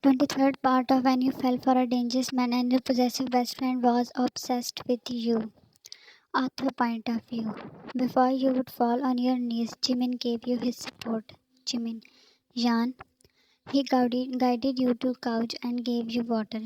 23rd part of when you fell for a dangerous man and your possessive best friend was obsessed with you. Author point of view. Before you would fall on your knees, Jimin gave you his support. Jimin. Jan. He guided you to couch and gave you water.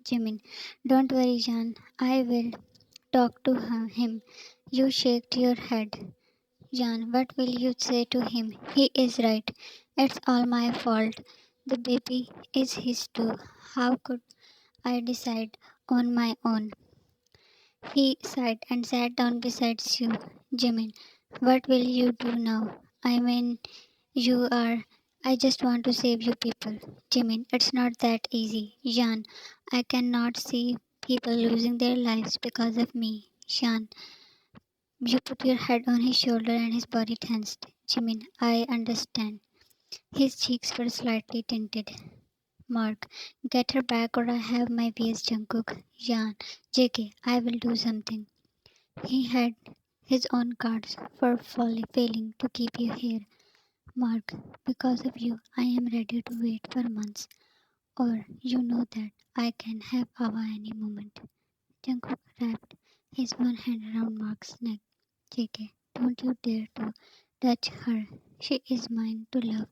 Jimin. Don't worry, Jan. I will talk to him. You shaked your head. Jan, what will you say to him? He is right. It's all my fault. The baby is his too. How could I decide on my own? He sighed and sat down beside you. Jimin, what will you do now? I mean, you are. I just want to save you people. Jimin, it's not that easy. Jan, I cannot see people losing their lives because of me. Jan, you put your head on his shoulder and his body tensed. Jimin, I understand. His cheeks were slightly tinted. Mark, get her back or I have my vs Jungkook. Jan, JK, I will do something. He had his own cards for failing to keep you here. Mark, because of you, I am ready to wait for months. Or you know that I can have Ava any moment. Jungkook wrapped his one hand around Mark's neck. JK, don't you dare to touch her. She is mine to love,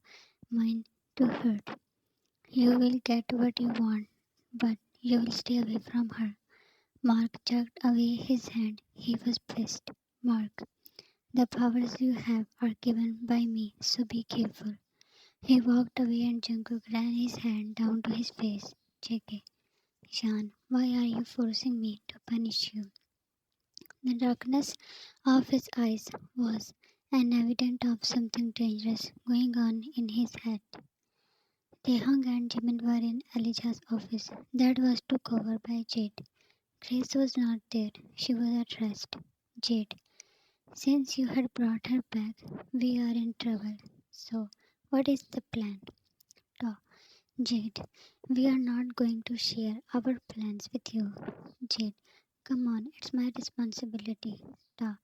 mine to hurt. You will get what you want, but you will stay away from her. Mark jerked away his hand. He was pissed. Mark, the powers you have are given by me, so be careful. He walked away and Jungkook ran his hand down to his face. JK, Shan, why are you forcing me to punish you? The darkness of his eyes was an evidence of something dangerous going on in his head. Taehyung and Jimin were in Elijah's office. That was took over by Jade. Grace was not there. She was at rest. Jade, since you had brought her back, we are in trouble. So, what is the plan? Ta. Jade, we are not going to share our plans with you. Jade, come on, it's my responsibility. Ta.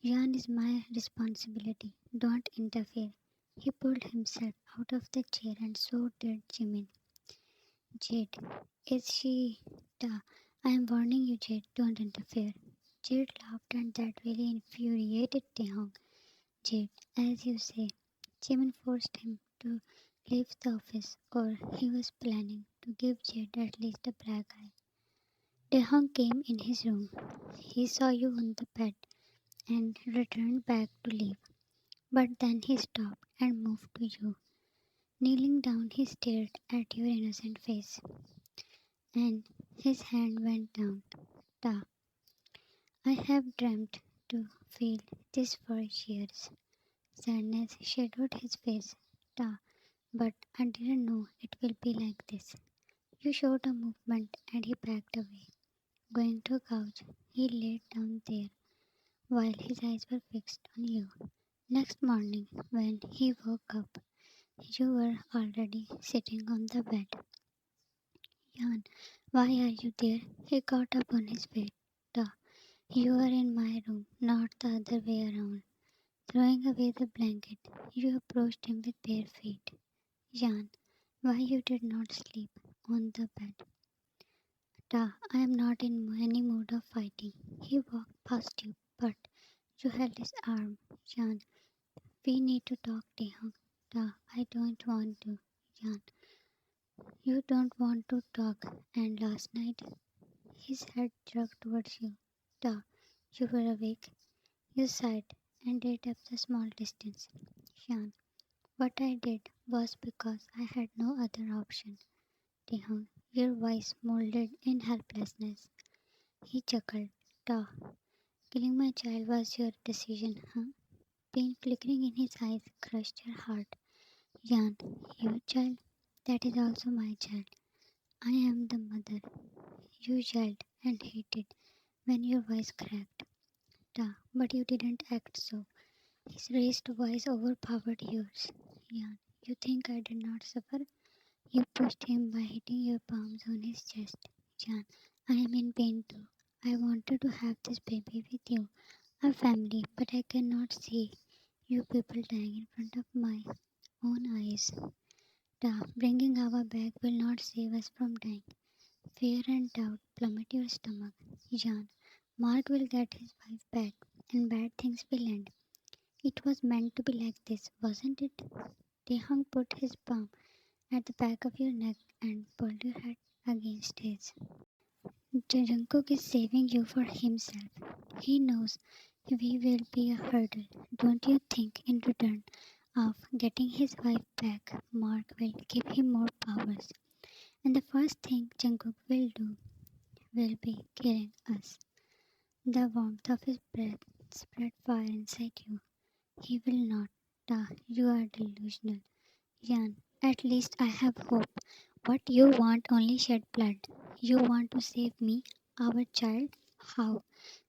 Jan is my responsibility. Don't interfere. He pulled himself out of the chair and so did Jimin. Jade, is she? Ta. I am warning you, Jade, don't interfere. Jade laughed and that really infuriated Taehyung. Jade, as you say, Jimin forced him to leave the office or he was planning to give Jade at least a black eye. Taehyung came in his room. He saw you on the bed and returned back to leave. But then he stopped and moved to you. Kneeling down, he stared at your innocent face, and his hand went down. Ta. I have dreamt to feel this for years. Sadness shadowed his face. Ta. But I didn't know it will be like this. You showed a movement and he backed away. Going to a couch, he laid down there while his eyes were fixed on you. Next morning, when he woke up, you were already sitting on the bed. Jan, why are you there? He got up on his feet. Duh, you are in my room, not the other way around. Throwing away the blanket, you approached him with bare feet. Jan, why you did not sleep on the bed? Duh, I am not in any mood of fighting. He walked past you, but you held his arm. Jan, we need to talk, Taehyung. Duh, I don't want to. Jan, you don't want to talk. And last night, his head jerked towards you. Duh, you were awake. You sighed and ate up the small distance. Shan, what I did was because I had no other option. Taehyung, your voice molded in helplessness. He chuckled. Duh, killing my child was your decision, huh? Pain flickering in his eyes crushed your heart. Jan, your child? That is also my child. I am the mother. You yelled and hated when your voice cracked. Ta, but you didn't act so. His raised voice overpowered yours. Jan, you think I did not suffer? You pushed him by hitting your palms on his chest. Jan, I am in pain too. I wanted to have this baby with you, our family, but I cannot see you people dying in front of my own eyes. Bringing our back will not save us from dying. Fear and doubt plummet your stomach. Jan, Mark will get his wife back, and bad things will end. It was meant to be like this, wasn't it? Taehyung put his palm at the back of your neck and pulled your head against his. Jungkook is saving you for himself. He knows we will be a hurdle. Don't you think in return of getting his wife back, Mark will give him more powers? And the first thing Jungkook will do will be killing us. The warmth of his breath spread fire inside you. He will not. You are delusional. Jan, at least I have hope. What you want only shed blood. You want to save me, our child? How?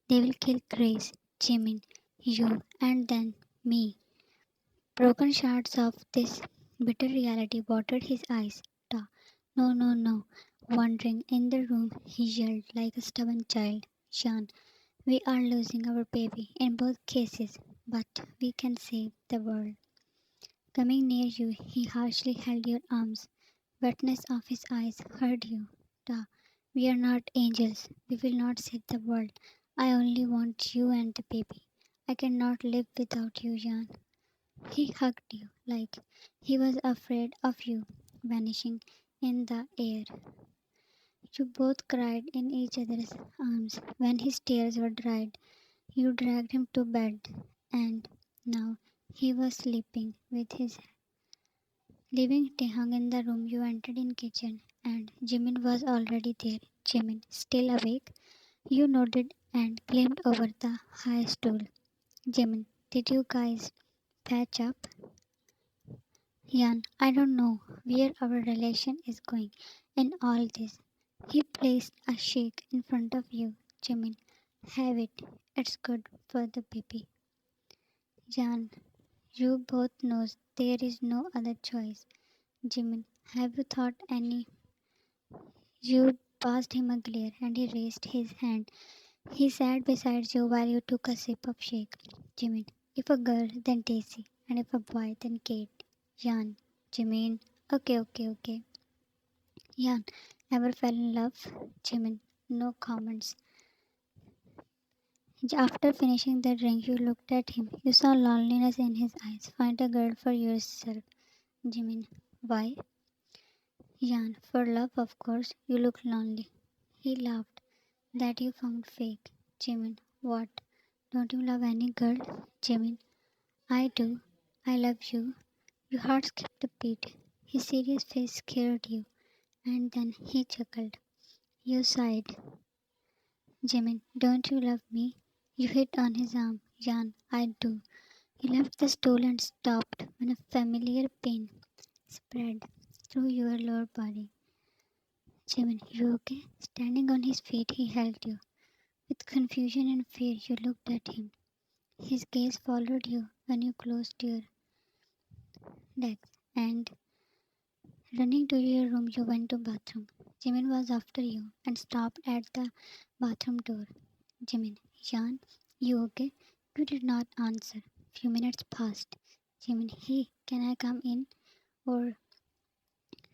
They will kill Grace, Jimin, you, and then me. Broken shards of this bitter reality watered his eyes. Ta. No, no, no. Wandering in the room, he yelled like a stubborn child. Jan, we are losing our baby in both cases, but we can save the world. Coming near you, he harshly held your arms. Wetness of his eyes hurt you. Ta. We are not angels. We will not save the world. I only want you and the baby. I cannot live without you, Jan. He hugged you like he was afraid of you, vanishing in the air. You both cried in each other's arms. When his tears were dried, you dragged him to bed, and now he was sleeping with his leaving Taehyung in the room. You entered in kitchen, and Jimin was already there. Jimin, still awake? You nodded and climbed over the high stool. Jimin, did you guys patch up? Yan, I don't know where our relation is going in all this. He placed a shake in front of you. Jimin, have it. It's good for the baby. Jan, you both knows there is no other choice. Jimin, have you thought any? You passed him a glare and he raised his hand. He sat beside you while you took a sip of shake. Jimin, if a girl, then Daisy, and if a boy, then Kate. Jan, Jimin, okay. Jan, ever fell in love? Jimin, no comments. After finishing the drink, you looked at him. You saw loneliness in his eyes. Find a girl for yourself. Jimin, why? Jan, for love, of course. You look lonely. He laughed. That you found fake. Jimin, what? Don't you love any girl? Jimin, I do. I love you. Your heart skipped a beat. His serious face scared you, and then he chuckled. You sighed. Jimin, don't you love me? You hit on his arm. Jan, I do. He left the stool and stopped when a familiar pain spread through your lower body. Jimin, you okay? Standing on his feet, he held you. With confusion and fear, you looked at him. His gaze followed you when you closed your legs and running to your room, you went to bathroom. Jimin was after you and stopped at the bathroom door. Jimin, Jan, you okay? You did not answer. Few minutes passed. Jimin, hey, can I come in? Or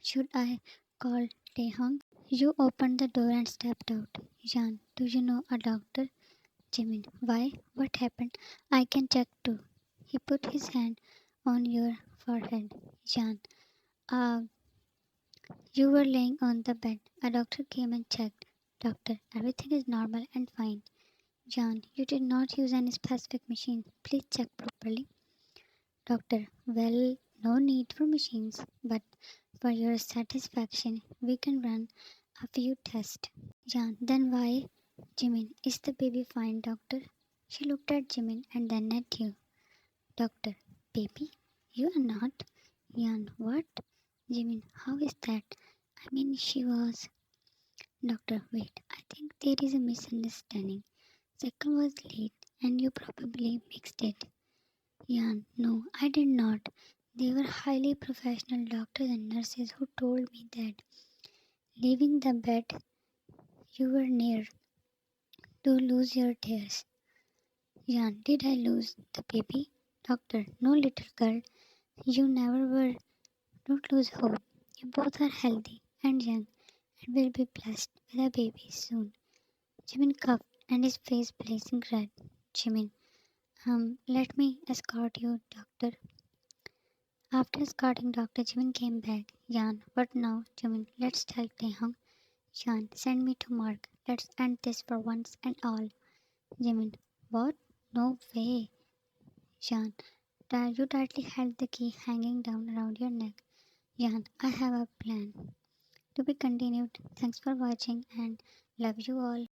should I call Taehyung? You opened the door and stepped out. Jan, do you know a doctor? Jimin, why? What happened? I can check too. He put his hand on your forehead. Jan, uh, you were laying on the bed. A doctor came and checked. Doctor, everything is normal and fine. Jan, you did not use any specific machine. Please check properly. Doctor, well, no need for machines, but for your satisfaction, we can run a few tests. Jan, then why? Jimin, is the baby fine, doctor? She looked at Jimin and then at you. Doctor, baby? You are not? Jan, what? Jimin, how is that? I mean, she was. Doctor, wait, I think there is a misunderstanding. Second was late and you probably mixed it. Jan, no, I did not. They were highly professional doctors and nurses who told me that leaving the bed you were near to lose your tears. Jan, did I lose the baby? Doctor, no little girl. You never were. Don't lose hope. You both are healthy and young and will be blessed with a baby soon. Jimin coughed and his face blazing red. Jimin, let me escort you, doctor. After escorting Dr. Jimin came back. Yan, what now, Jimin? Let's tell Taehyung. Yan, send me to Mark. Let's end this for once and all. Jimin, what? No way. Yan, you tightly held the key hanging down around your neck. Yan, I have a plan. To be continued. Thanks for watching and love you all.